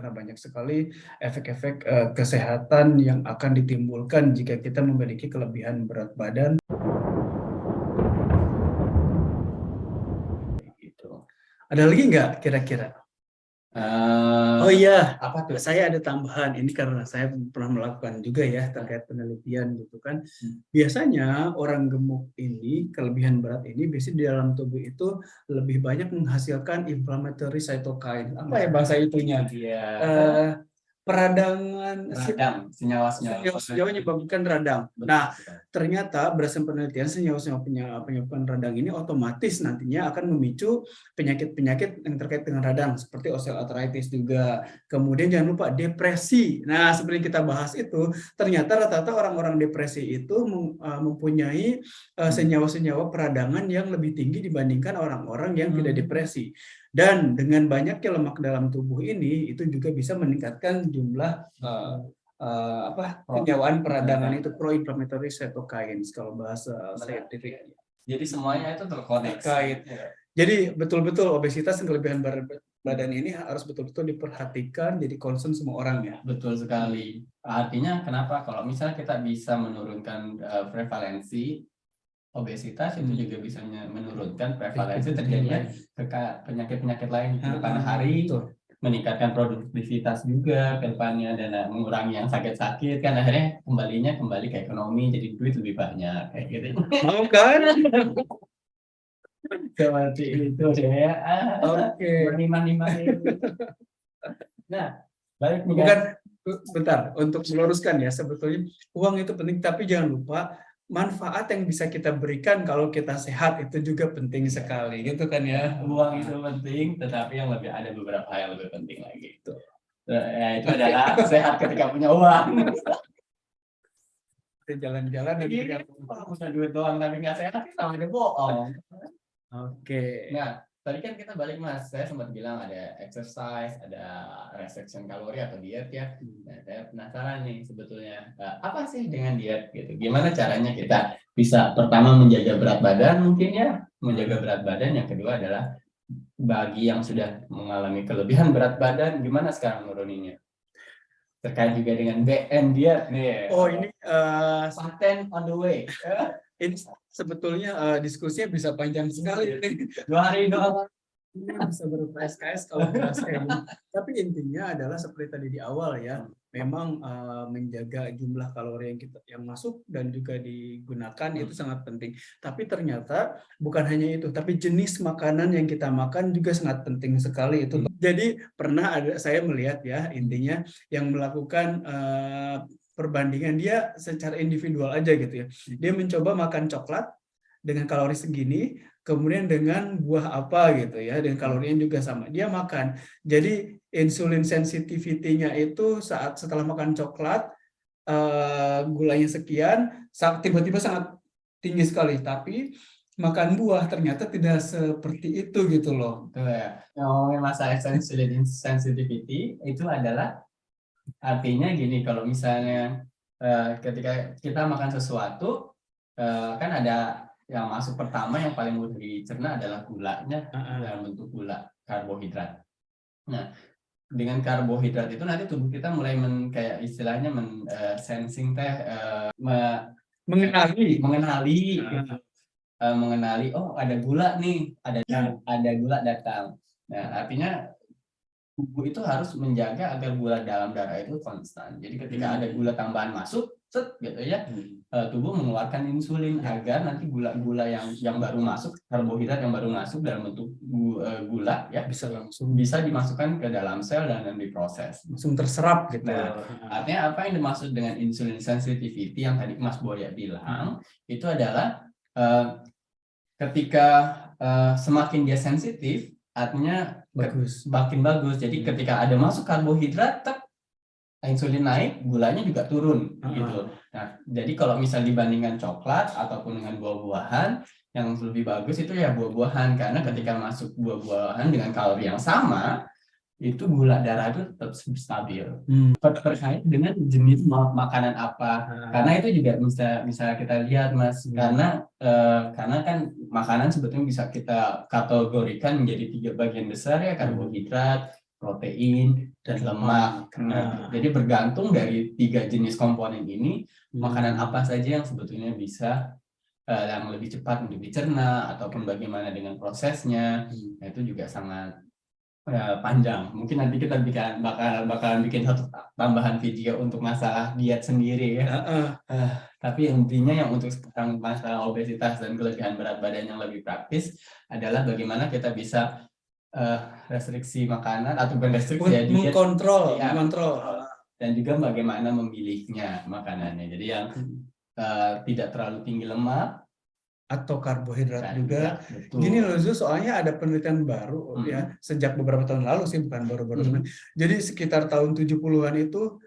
karena banyak sekali efek-efek kesehatan yang akan ditimbulkan jika kita memiliki kelebihan berat badan. Gitu. Ada lagi nggak kira-kira? Oh iya, Apa tuh? saya ada tambahan ini karena saya pernah melakukan juga ya terkait penelitian gitu kan. Biasanya orang gemuk ini kelebihan berat ini biasanya di dalam tubuh itu lebih banyak menghasilkan inflammatory cytokine. Apa ya bahasa itunya? Iya. Peradangan senyawa-senyawa menyebabkan radang. Nah, ternyata berdasarkan penelitian senyawa-senyawa penyebabkan radang ini otomatis nantinya akan memicu penyakit-penyakit yang terkait dengan radang seperti osteoartritis juga. Kemudian jangan lupa depresi. Nah, seperti yang kita bahas itu, ternyata rata-rata orang-orang depresi itu mempunyai senyawa-senyawa peradangan yang lebih tinggi dibandingkan orang-orang yang tidak depresi. Dan dengan banyaknya lemak dalam tubuh ini, itu juga bisa meningkatkan jumlah penyewaan peradangan itu, pro-inflammatory cytokines kalau bahasa saintifik. Jadi semuanya itu terkoneksi. Jadi betul-betul obesitas dan kelebihan badan ini harus betul-betul diperhatikan, jadi concern semua orang ya. Betul sekali. Artinya kenapa? Kalau misalnya kita bisa menurunkan prevalensi obesitas, itu juga bisa menurunkan prevalensi terjadinya penyakit-penyakit lain di depan hari. Betul. Meningkatkan produktivitas juga ke depannya dan mengurangi yang sakit-sakit, kan akhirnya kembali ke ekonomi, jadi duit lebih banyak kayak gitu. Mau kan? Seperti itu ya. Oke. Mani. Nah, balik nih. Bukan, bentar, untuk meluruskan ya, sebetulnya uang itu penting, tapi jangan lupa manfaat yang bisa kita berikan kalau kita sehat itu juga penting sekali, gitu kan ya. Uang itu penting, tetapi yang lebih ada beberapa hal yang lebih penting lagi itu. Ya, itu adalah sehat ketika punya uang. Kita jalan-jalan dan punya duit doang tapi nggak sehat, sama aja bohong. Oke. Nah, tadi kan kita balik Mas, saya sempat bilang ada exercise, ada restriction kalori atau diet ya. Nah, saya penasaran nih sebetulnya apa sih dengan diet gitu? Gimana caranya kita bisa pertama menjaga berat badan mungkin ya, menjaga berat badan. Yang kedua adalah bagi yang sudah mengalami kelebihan berat badan, gimana sekarang nuruninnya? Terkait juga dengan BM diet nih. Oh ini patent on the way. Ini sebetulnya diskusinya bisa panjang sekali ini. 2 hari doang. Bisa berupa SKS kalau bahas kayak gini. Tapi intinya adalah seperti tadi di awal ya, memang menjaga jumlah kalori yang masuk dan juga digunakan itu sangat penting. Tapi ternyata bukan hanya itu, tapi jenis makanan yang kita makan juga sangat penting sekali itu. Jadi pernah saya melihat ya, intinya yang melakukan perbandingan dia secara individual aja gitu ya. Dia mencoba makan coklat dengan kalori segini, kemudian dengan buah apa gitu ya, dengan kalorinya juga sama. Dia makan. Jadi insulin sensitivity-nya itu setelah makan coklat, gulanya sekian, tiba-tiba sangat tinggi sekali. Tapi makan buah ternyata tidak seperti itu gitu loh. Tuh ya. Ngomongin masalah insulin sensitivity itu adalah artinya gini, kalau misalnya ketika kita makan sesuatu kan ada yang masuk pertama yang paling mudah dicerna adalah gulanya dalam bentuk gula karbohidrat. Nah, dengan karbohidrat itu nanti tubuh kita mulai kayak istilahnya sensing mengenali gitu. Mengenali oh ada gula nih, ada gula datang. Nah, artinya tubuh itu harus menjaga agar gula dalam darah itu konstan. Jadi ketika ada gula tambahan masuk, gitu ya, tubuh mengeluarkan insulin agar nanti gula-gula yang baru masuk, karbohidrat yang baru masuk dalam bentuk gula ya bisa dimasukkan ke dalam sel dan diproses, langsung terserap gitu. Nah, artinya apa yang dimaksud dengan insulin sensitivity yang tadi Mas Boya bilang itu adalah ketika semakin dia sensitif, artinya makin bagus. Jadi ketika ada masuk karbohidrat, insulin naik, gulanya juga turun gitu. Nah, jadi kalau misal dibandingkan coklat ataupun dengan buah-buahan, yang lebih bagus itu ya buah-buahan, karena ketika masuk buah-buahan dengan kalori yang sama, itu gula darah itu tetap stabil. Terkait dengan jenis makanan apa, karena itu juga bisa kita lihat Mas, karena kan makanan sebetulnya bisa kita kategorikan menjadi 3 bagian besar ya, karbohidrat, protein, dan lemak. Nah, jadi bergantung dari 3 jenis komponen ini, makanan apa saja yang sebetulnya bisa yang lebih cepat untuk dicerna ataupun bagaimana dengan prosesnya. Nah, itu juga sangat panjang. Mungkin nanti kita bakalan bikin satu tambahan video untuk masalah diet sendiri ya. Tapi intinya yang untuk sekarang masalah obesitas dan kelebihan berat badan yang lebih praktis adalah bagaimana kita bisa restriksi makanan atau restriksi ya, diet, mengontrol dan juga bagaimana memilihnya makanannya. Jadi yang tidak terlalu tinggi lemak atau karbohidrat juga. Betul. Gini loh Zu, soalnya ada penelitian baru ya, sejak beberapa tahun lalu sih, bukan baru-baru. Jadi sekitar tahun 70-an itu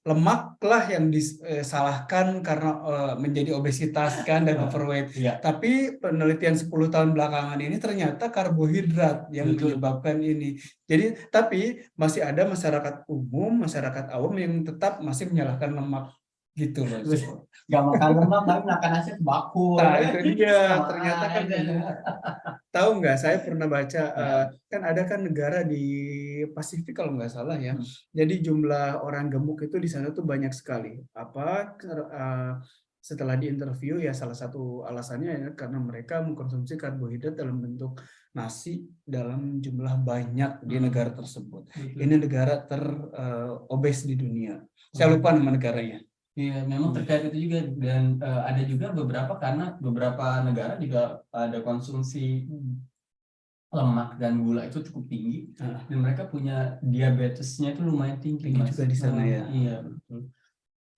lemak lah yang disalahkan karena menjadi obesitas kan dan overweight. Tapi penelitian 10 tahun belakangan ini ternyata karbohidrat yang menyebabkan ini. Jadi tapi masih ada masyarakat umum, masyarakat awam yang tetap masih menyalahkan lemak gitu loh. Gak makan lemak tapi makan nasi bakul. Nah itu dia, ternyata kan tahu nggak, saya pernah baca kan ada kan negara di Pasifik kalau nggak salah ya, jadi jumlah orang gemuk itu di sana tuh banyak sekali. Setelah diinterview ya salah satu alasannya ya karena mereka mengkonsumsi karbohidrat dalam bentuk nasi dalam jumlah banyak di negara tersebut. Ini negara terobes di dunia. Saya lupa nama negaranya. Iya, memang terkait itu juga, dan ada juga karena beberapa negara juga ada konsumsi lemak dan gula itu cukup tinggi, dan mereka punya diabetesnya itu lumayan tinggi juga di sana ya. Iya, betul.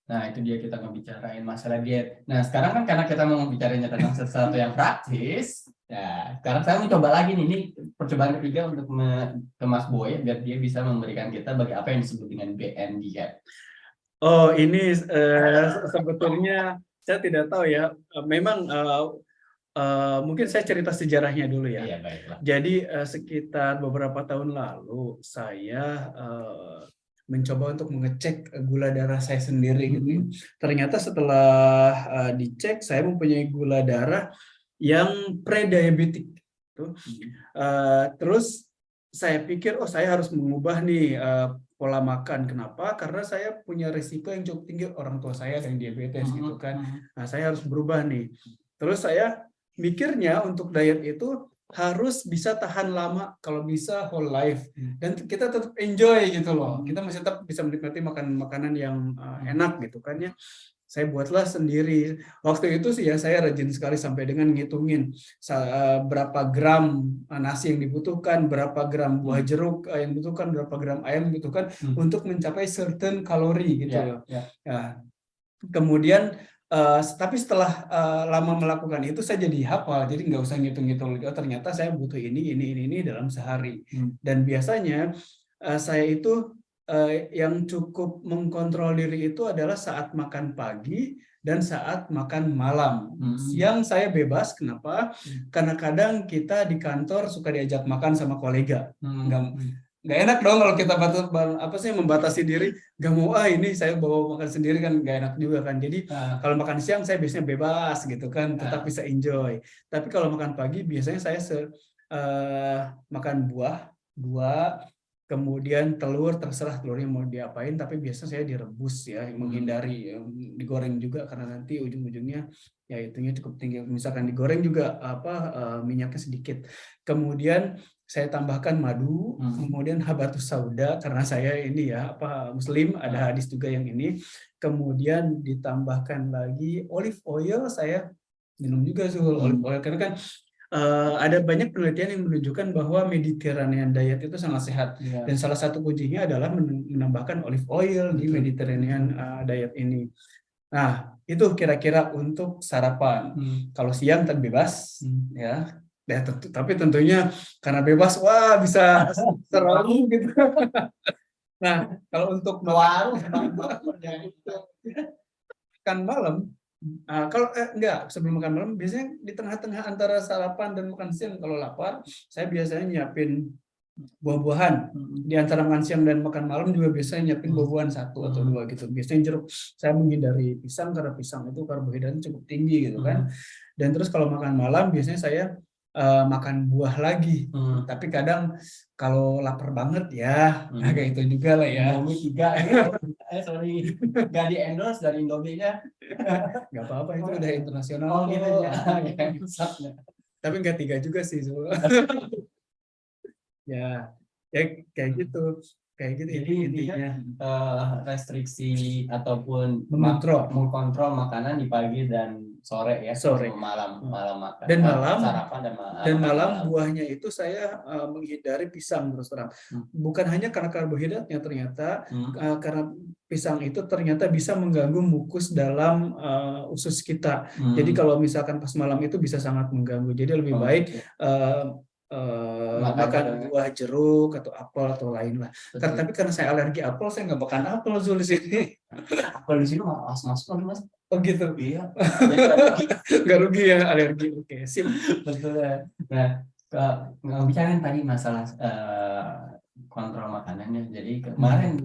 Nah, itu dia kita ngebicarain masalah diet. Nah, sekarang kan karena kita mau ngebicarainnya tentang sesuatu yang praktis, ya sekarang saya mau coba lagi nih, ini percobaan ketiga untuk ke Mas Boy biar dia bisa memberikan kita apa yang disebut dengan BN diet. Oh, ini sebetulnya saya tidak tahu ya. Memang mungkin saya cerita sejarahnya dulu ya. Iya, baiklah. Jadi sekitar beberapa tahun lalu saya mencoba untuk mengecek gula darah saya sendiri gitu. Ternyata setelah dicek saya mempunyai gula darah yang pre-diabetik. Terus saya pikir saya harus mengubah nih pola makan. Kenapa? Karena saya punya risiko yang cukup tinggi, orang tua saya ada yang diabetes gitu kan. Nah, saya harus berubah nih. Terus saya mikirnya untuk diet itu harus bisa tahan lama, kalau bisa whole life, dan kita tetap enjoy gitu loh. Kita masih tetap bisa menikmati makanan yang enak gitu kan ya. Saya buatlah sendiri. Waktu itu sih ya saya rajin sekali sampai dengan ngitungin berapa gram nasi yang dibutuhkan, berapa gram buah jeruk yang dibutuhkan, berapa gram ayam yang dibutuhkan untuk mencapai certain kalori gitu loh. Nah, kemudian tapi setelah lama melakukan itu saya jadi hafal, jadi nggak usah ngitung-ngitung. Oh, ternyata saya butuh ini dalam sehari. Dan biasanya saya itu yang cukup mengkontrol diri itu adalah saat makan pagi dan saat makan malam. Siang saya bebas, kenapa? Karena kadang kita di kantor suka diajak makan sama kolega. Nggak enak dong kalau kita membatasi diri, nggak mau ini saya bawa makan sendiri kan nggak enak juga kan. Jadi kalau makan siang saya biasanya bebas gitu kan, tetap bisa enjoy. Tapi kalau makan pagi biasanya saya makan buah, kemudian telur, terserah telurnya mau diapain, tapi biasanya saya direbus ya, menghindari digoreng juga karena nanti ujung-ujungnya ya itunya cukup tinggi. Misalkan digoreng juga minyaknya sedikit. Kemudian saya tambahkan madu, kemudian habatus sauda karena saya ini ya Muslim, ada hadis juga yang ini. Kemudian ditambahkan lagi olive oil, saya minum juga olive oil karena kan ada banyak penelitian yang menunjukkan bahwa Mediterranean diet itu sangat sehat, dan salah satu kuncinya adalah menambahkan olive oil di Mediterranean diet ini. Nah, itu kira-kira untuk sarapan. Kalau siang kan bebas ya. Tapi tentunya karena bebas, bisa selalu gitu. Nah, kalau untuk makan malam, kalau enggak, sebelum makan malam biasanya di tengah-tengah antara sarapan dan makan siang kalau lapar, saya biasanya nyiapin buah-buahan. Di antara makan siang dan makan malam juga biasanya nyiapin buah-buahan 1 atau 2 gitu. Biasanya jeruk, saya menghindari pisang karena pisang itu karbohidratnya cukup tinggi gitu kan. Dan terus kalau makan malam biasanya saya makan buah lagi. Tapi kadang kalau lapar banget ya, kayak itu juga lah ya. Indomie 3 sorry, nggak di endorse dari Indomie-nya. Nggak apa-apa, itu udah internasional. Oh gitu kok. ya. Tapi nggak 3 juga sih. Ya, ya kayak gitu. Kayak gitu Jadi intinya. restriksi ataupun Mengontrol makanan di pagi dan sore ya, Sore. malam makan. Dan malam sarapan dan malam buahnya itu saya menghindari pisang terus terang. Bukan hanya karena karbohidratnya ternyata karena pisang itu ternyata bisa mengganggu mukus dalam usus kita. Jadi kalau misalkan pas malam itu bisa sangat mengganggu. Jadi lebih baik makan buah jeruk atau apel atau lain lah. Tapi karena saya alergi apel, saya nggak makan apel Zul di sini. Apel di sini masuk Mas. Oh gitu. Iya. Nggak rugi ya alergi. Oke, sip. Betul. Nah, ngomongin tadi masalah kontrol makanannya. Jadi kemarin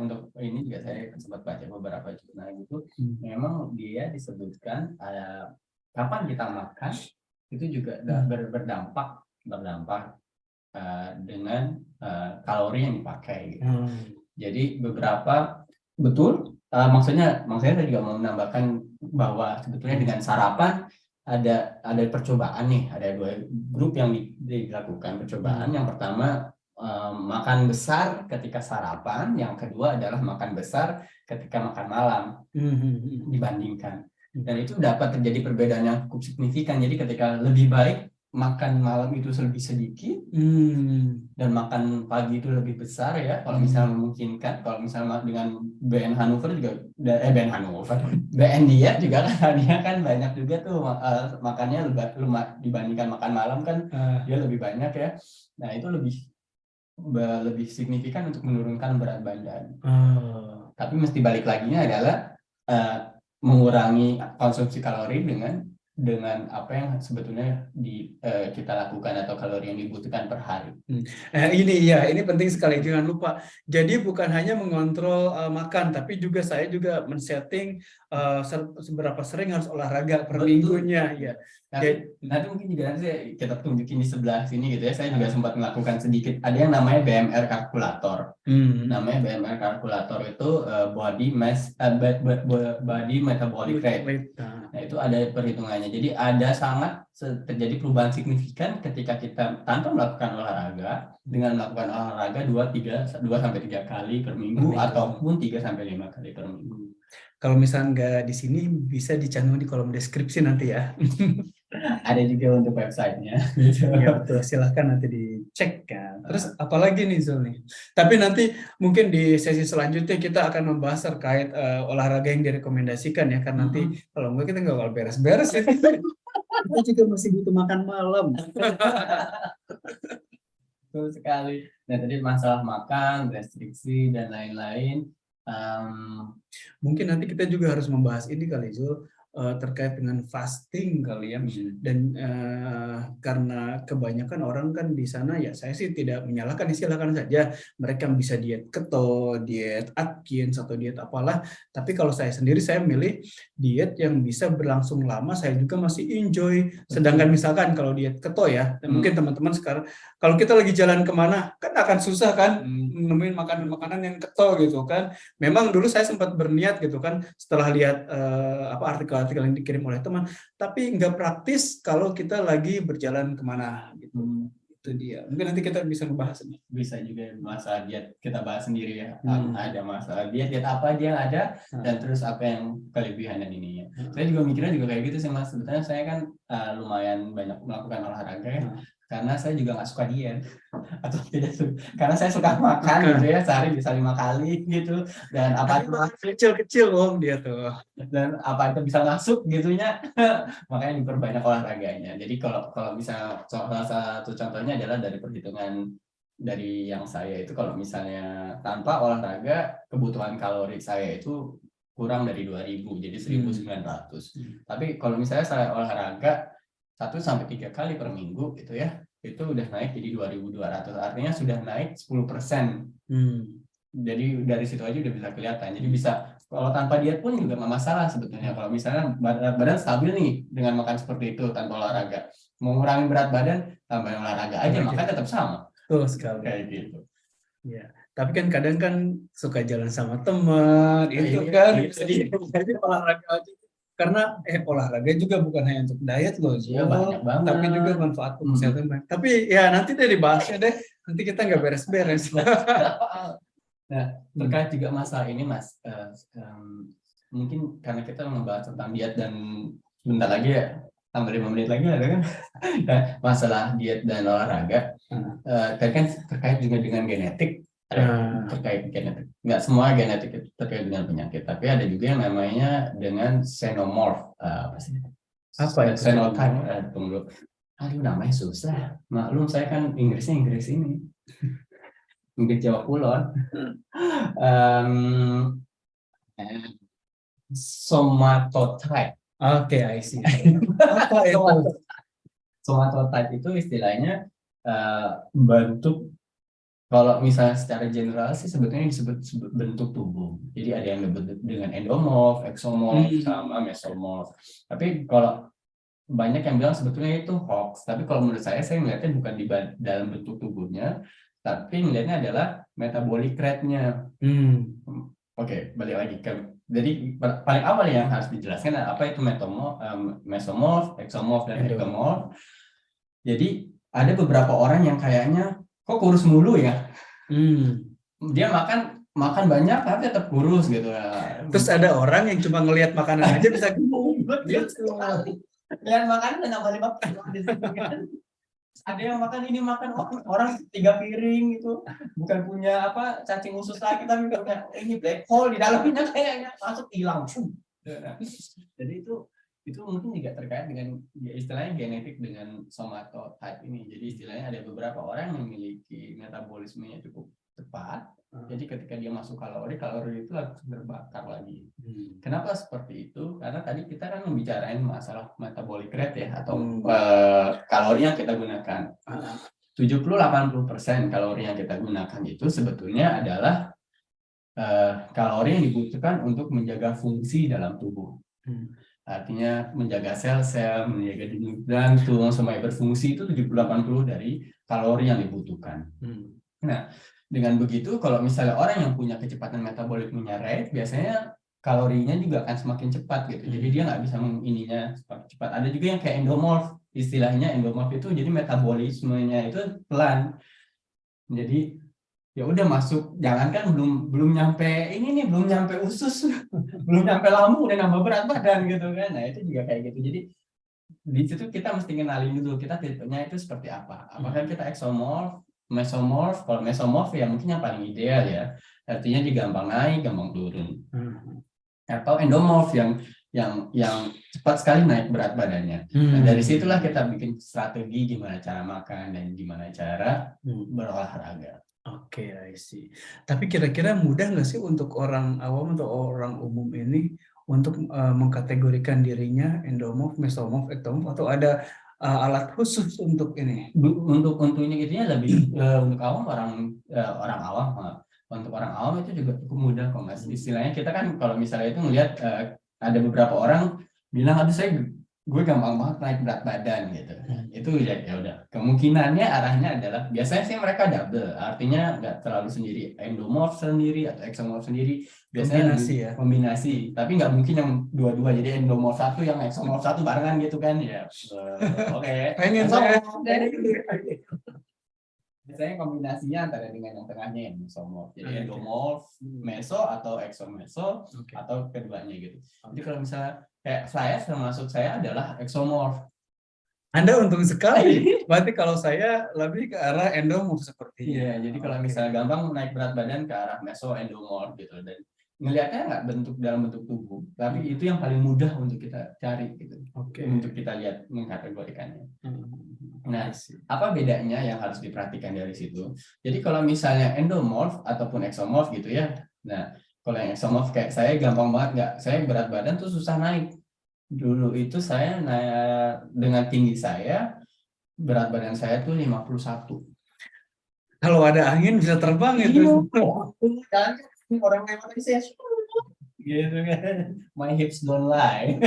untuk ini juga saya sempat baca beberapa jurnal gitu. Memang dia disebutkan kapan kita makan itu juga berdampak dengan kalori yang dipakai. Jadi beberapa maksudnya saya juga mau menambahkan bahwa sebetulnya dengan sarapan ada percobaan nih, ada 2 grup yang dilakukan percobaan. Yang pertama makan besar ketika sarapan, yang kedua adalah makan besar ketika makan malam dibandingkan. Dan itu dapat terjadi perbedaan yang cukup signifikan. Jadi ketika lebih baik makan malam itu lebih sedikit dan makan pagi itu lebih besar ya, kalau misalnya memungkinkan. Kalau misalnya dengan BN Hannover juga BN dia juga kan dia kan banyak juga tuh makannya dibandingkan makan malam kan dia lebih banyak ya. Nah itu lebih signifikan untuk menurunkan berat badan. Tapi mesti balik laginya adalah mengurangi konsumsi kalori dengan apa yang sebetulnya kita lakukan atau kalori yang dibutuhkan per hari. Ini penting sekali, jangan lupa. Jadi bukan hanya mengontrol makan, tapi juga saya juga men-setting seberapa sering harus olahraga per minggunya ya. Nanti mungkin juga kita tunjukin di sebelah sini gitu ya. Saya juga sempat melakukan sedikit. Ada yang namanya BMR kalkulator. Namanya BMR kalkulator itu body metabolic rate. Nah itu ada perhitungannya. Jadi ada terjadi perubahan signifikan ketika kita tanpa melakukan olahraga dengan melakukan olahraga 2 sampai 3 kali per minggu ataupun 3 sampai 5 kali per minggu. Kalau misalnya nggak di sini bisa dicantum di kolom deskripsi nanti ya. Ada juga untuk websitenya. Ya betul, silahkan nanti dicek kan. Terus apalagi nih Zul nih. Tapi nanti mungkin di sesi selanjutnya kita akan membahas terkait olahraga yang direkomendasikan ya. Karena nanti kalau enggak kita nggak bakal beres-beres ya. Kita juga masih butuh makan malam. Betul sekali. Nah tadi masalah makan, restriksi dan lain-lain. Mungkin nanti kita juga harus membahas ini kali Zul, terkait dengan fasting kali ya. Dan karena kebanyakan orang kan di sana ya, saya sih tidak menyalahkan, silakan saja mereka bisa diet keto, diet Atkins atau diet apalah. Tapi kalau saya sendiri saya milih diet yang bisa berlangsung lama, saya juga masih enjoy. Sedangkan misalkan kalau diet keto ya, mungkin teman-teman sekarang kalau kita lagi jalan kemana kan akan susah kan nemuin makanan-makanan yang keto gitu kan. Memang dulu saya sempat berniat gitu kan setelah lihat artikel yang dikirim oleh teman, tapi nggak praktis kalau kita lagi berjalan kemana gitu. Itu dia. Mungkin nanti kita bisa membahas ini. Bisa juga masalah diet kita bahas sendiri ya. Ada masalah diet apa aja yang ada dan terus apa yang kelebihan dan ininya. Saya juga mikirnya juga kayak gitu sih Mas. Sebetulnya saya kan lumayan banyak melakukan olahraga ya. Karena saya juga nggak suka diet atau tidak suka, karena saya suka makan gitu ya, sehari bisa 5 kali gitu, dan apa itu kecil dia tuh, dan apa itu bisa masuk gitunya. Makanya diperbanyak olahraganya. Jadi kalau bisa salah satu contohnya adalah dari perhitungan dari yang saya itu, kalau misalnya tanpa olahraga kebutuhan kalori saya itu kurang dari 2000, jadi 1900. Tapi kalau misalnya saya olahraga 1 sampai 3 kali per minggu gitu ya, itu udah naik jadi 2200, artinya sudah naik 10%. Jadi dari situ aja udah bisa kelihatan. Jadi bisa kalau tanpa diet pun juga nggak masalah sebetulnya. Kalau misalnya berat badan stabil nih dengan makan seperti itu tanpa olahraga, mau ngurangin berat badan tanpa olahraga aja, maka tetap sama. Betul sekali. Kayak gitu. Ya, tapi kan kadang kan suka jalan sama teman, itu kan. Jadi olahraga aja. Karena olahraga juga bukan hanya untuk diet loh, Iya, banyak banget. tapi juga manfaat untuk kesehatan. Tapi ya nanti deh dibahasnya deh. Nanti kita nggak beres-beres. Nah, terkait juga masalah ini, Mas, mungkin karena kita membahas tentang diet dan sebentar lagi ya, tambah 5 menit lagi ada kan, nah, masalah diet dan olahraga, tadi kan terkait juga dengan genetik, terkait genetik. Nggak semua genetik itu terkait dengan penyakit, tapi ada juga yang namanya dengan xenomorph, apa sih? Apa itu? Phenotype, tunggu. Aduh, namanya susah. Maklum saya kan Inggris ini. Inggris Jawa Kulon. Somatotype. Oke, I see. Apa itu? Somatotype itu istilahnya bentuk, kalau misalnya secara general sih sebetulnya disebut bentuk tubuh. Jadi ada yang disebut dengan endomorph, exomorph, sama mesomorph. Tapi kalau banyak yang bilang sebetulnya itu hoax. Tapi kalau menurut saya melihatnya bukan di dalam bentuk tubuhnya, tapi melihatnya adalah metabolic rate-nya. Oke, balik lagi ke, jadi paling awal yang harus dijelaskan apa itu mesomorph, exomorph, dan ectomorph. Jadi ada beberapa orang yang kayaknya kok kurus mulu ya. Dia makan banyak tapi tetap kurus gitu. Terus ada orang yang cuma ngelihat makanan aja bisa gemuk. Gitu. Lihat makanan nambah 5 kilo di situ kan. Ada yang makan orang 3 piring itu, bukan punya apa cacing usus lagi, tapi punya ini black hole di dalamnya kayaknya masuk hilang. Jadi itu mungkin juga terkait dengan ya, istilahnya genetik dengan somatotype ini. Jadi istilahnya ada beberapa orang yang memiliki metabolismenya cukup cepat. Jadi ketika dia masuk kalori itu langsung terbakar lagi. Kenapa seperti itu? Karena tadi kita kan membicarain masalah metabolic rate ya, atau kalori yang kita gunakan. 70-80% kalori yang kita gunakan itu sebetulnya adalah kalori yang dibutuhkan untuk menjaga fungsi dalam tubuh. Artinya menjaga sel-sel, menjaga denyut jantung, semuanya berfungsi itu 70-80% dari kalori yang dibutuhkan. Nah, dengan begitu kalau misalnya orang yang punya kecepatan metaboliknya rate, biasanya kalorinya juga akan semakin cepat gitu. Jadi dia nggak bisa ininya cepat. Ada juga yang kayak endomorph, istilahnya endomorph itu jadi metabolismenya itu pelan. Jadi ya udah masuk, jangankan belum nyampe ini nih, belum nyampe usus, belum nyampe lambung udah nambah berat badan gitu kan. Nah, itu juga kayak gitu. Jadi di situ kita mesti kenalin dulu kita tipenya itu seperti apa. Apakah kita exomorph, mesomorph? Kalau mesomorph ya mungkin yang paling ideal ya. Artinya dia gampang naik, gampang turun. Atau endomorph yang cepat sekali naik berat badannya. Nah, dari situlah kita bikin strategi gimana cara makan dan gimana cara berolahraga. Oke, I see. Tapi kira-kira mudah nggak sih untuk orang awam atau orang umum ini untuk mengkategorikan dirinya endomorph, mesomorph, ectomorph, atau ada alat khusus untuk ini? Untuk ini itunya lebih untuk orang awam. Untuk orang awam itu juga cukup mudah kok, Mas. Istilahnya kita kan kalau misalnya itu melihat ada beberapa orang bilang, aduh gue gampang banget naik berat badan gitu. Itu ya udah. Kemungkinannya arahnya adalah biasanya sih mereka double, artinya nggak terlalu sendiri, endomorph sendiri atau exomorph sendiri. Biasanya kombinasi. Tapi nggak mungkin yang dua-dua, jadi endomorph satu yang exomorph satu barengan gitu kan ya. Oke. Pengen saya. Biasanya kombinasinya antara dengan yang tengahnya yang mesomorph. Jadi endomorph, meso atau exomeso, atau keduanya gitu. Jadi kalau misalnya kayak saya, termasuk saya adalah exomorph. Anda untung sekali. Berarti kalau saya lebih ke arah endomorph seperti ini. Iya, jadi kalau misalnya gampang naik berat badan ke arah meso endomorph gitu, dan ngelihatnya nggak dalam bentuk tubuh, tapi itu yang paling mudah untuk kita cari gitu. Untuk kita lihat mengkategorikannya. Nah, apa bedanya yang harus diperhatikan dari situ? Jadi kalau misalnya endomorph ataupun exomorph gitu ya. Nah, kalau yang exomorph kayak saya gampang banget saya berat badan tuh susah naik. Dulu itu saya dengan tinggi saya, berat badan saya tuh 51. Kalau ada angin bisa terbang itu. Kan orang memang tadi saya gitu kan. My hips don't lie.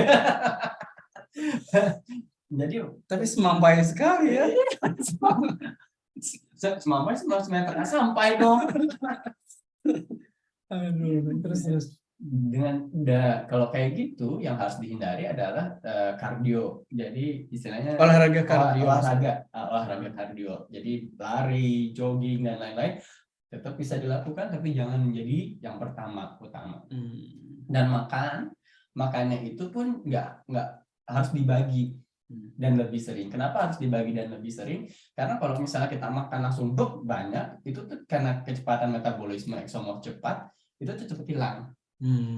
Jadi Tapi semampai sekali ya. semampai 100 meter nggak sampai dong. Aduh, terus. Dengan kalau kayak gitu yang harus dihindari adalah kardio. Jadi istilahnya Olahraga kardio. olahraga kardio. Jadi lari, jogging dan lain-lain tetap bisa dilakukan, tapi jangan menjadi yang utama. Dan makannya itu pun nggak harus dibagi dan lebih sering. Kenapa harus dibagi dan lebih sering? Karena kalau misalnya kita makan langsung banyak, itu tuh karena kecepatan metabolisme eksomorf cepat, itu tuh cepat hilang.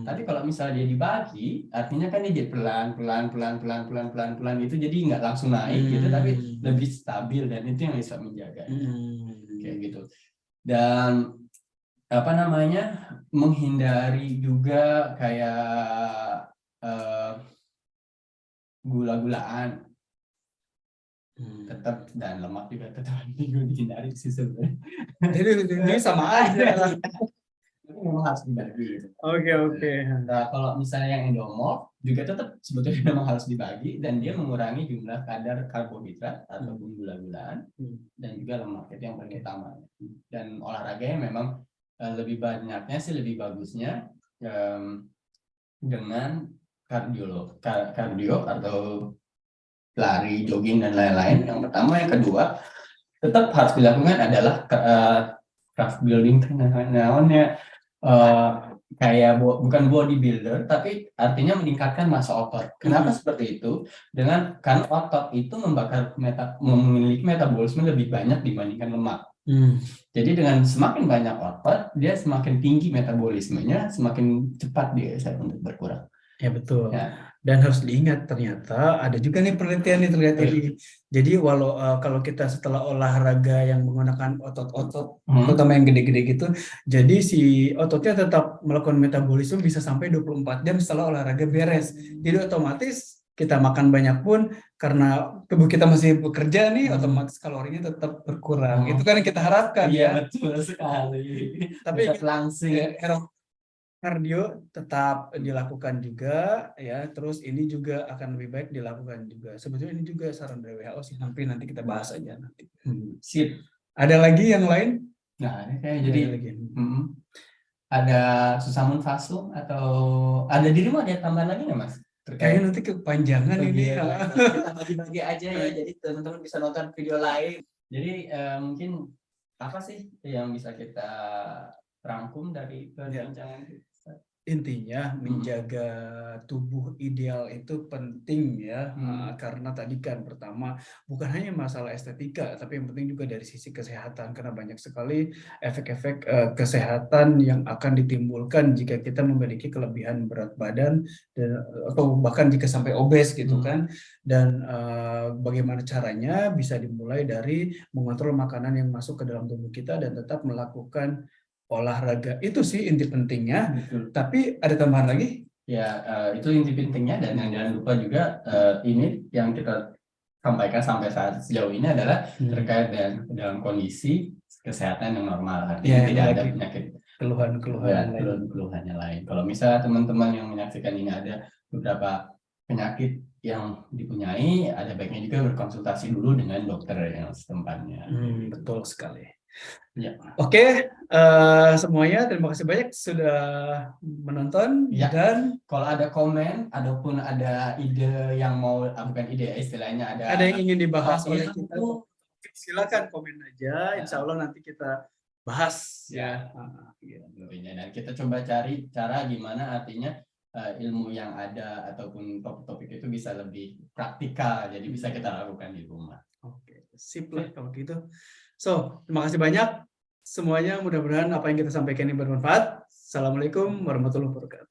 Tapi kalau misalnya dia dibagi, artinya kan dia jadi pelan itu jadi nggak langsung naik gitu, tapi lebih stabil, dan itu yang bisa menjaga kayak gitu. Dan apa namanya, menghindari juga kayak gula-gulaan tetap, dan lemak juga tetap dihindari sih sebenarnya. Jadi ini sama aja. Tapi memang harus dibagi gitu. Oke. Nah, kalau misalnya yang endomorf juga tetap sebetulnya memang harus dibagi, dan dia mengurangi jumlah kadar karbohidrat ataupun gula-gulaan dan juga lemak, itu yang paling utama. Dan olahraganya memang lebih bagusnya dengan kardio atau lari, jogging dan lain-lain. Yang pertama, yang kedua tetap harus dilakukan adalah craft building, namanya kayak bukan bodybuilder, tapi artinya meningkatkan massa otot. Kenapa seperti itu? Karena otot itu memiliki metabolisme lebih banyak dibandingkan lemak. Jadi dengan semakin banyak otot, dia semakin tinggi metabolismenya, semakin cepat dia untuk berkurang. Ya betul. Ya. Dan harus diingat, ternyata ada juga nih penelitian nih terlihat ini. Jadi kalau kita setelah olahraga yang menggunakan otot-otot, terutama yang gede-gede gitu, jadi si ototnya tetap melakukan metabolisme bisa sampai 24 jam setelah olahraga beres. Jadi otomatis kita makan banyak pun, karena tubuh kita masih bekerja nih, otomatis kalorinya tetap berkurang. Itu kan yang kita harapkan ya. Betul sekali. Tapi langsing. Kardio tetap dilakukan juga ya, terus ini juga akan lebih baik dilakukan juga. Sebetulnya ini juga saran dari WHO sih, nanti kita bahas aja nanti. Sip. Ada lagi yang lain? Nah, ini kayak jadi ada susamun fasum atau ada dirimu ada tambahan lagi nggak, Mas? Kayaknya nanti kepanjangan ini. Kita bagi-bagi aja ya, jadi teman-teman bisa nonton video lain. Jadi mungkin apa sih yang bisa kita rangkum dari perbincangan kita? Intinya menjaga tubuh ideal itu penting ya, karena tadi kan pertama bukan hanya masalah estetika, tapi yang penting juga dari sisi kesehatan, karena banyak sekali efek-efek kesehatan yang akan ditimbulkan jika kita memiliki kelebihan berat badan atau bahkan jika sampai obes gitu kan. Dan bagaimana caranya, bisa dimulai dari mengontrol makanan yang masuk ke dalam tubuh kita dan tetap melakukan olahraga. Itu sih inti pentingnya. Betul. Tapi ada tambahan lagi? Ya, itu inti pentingnya, dan jangan lupa juga ini yang kita sampaikan sampai sejauh ini adalah terkait dengan dalam kondisi kesehatan yang normal. Artinya tidak ada penyakit keluhannya lain. Kalau misalnya teman-teman yang menyaksikan ini ada beberapa penyakit yang dipunyai, ada baiknya juga berkonsultasi dulu dengan dokter yang setempatnya. Betul sekali. Ya. Oke, semuanya terima kasih banyak sudah menonton. Ya. Dan kalau ada komen ataupun ada ide yang mau, bukan ide, istilahnya ada yang ingin dibahas oleh kita, silakan komen aja. Insya Allah nanti kita bahas ya. Dan kita coba cari cara gimana artinya ilmu yang ada ataupun topik-topik itu bisa lebih praktikal, jadi bisa kita lakukan di rumah. Oke, sip lah kalau gitu. So, terima kasih banyak semuanya. Mudah-mudahan apa yang kita sampaikan ini bermanfaat. Assalamualaikum warahmatullahi wabarakatuh.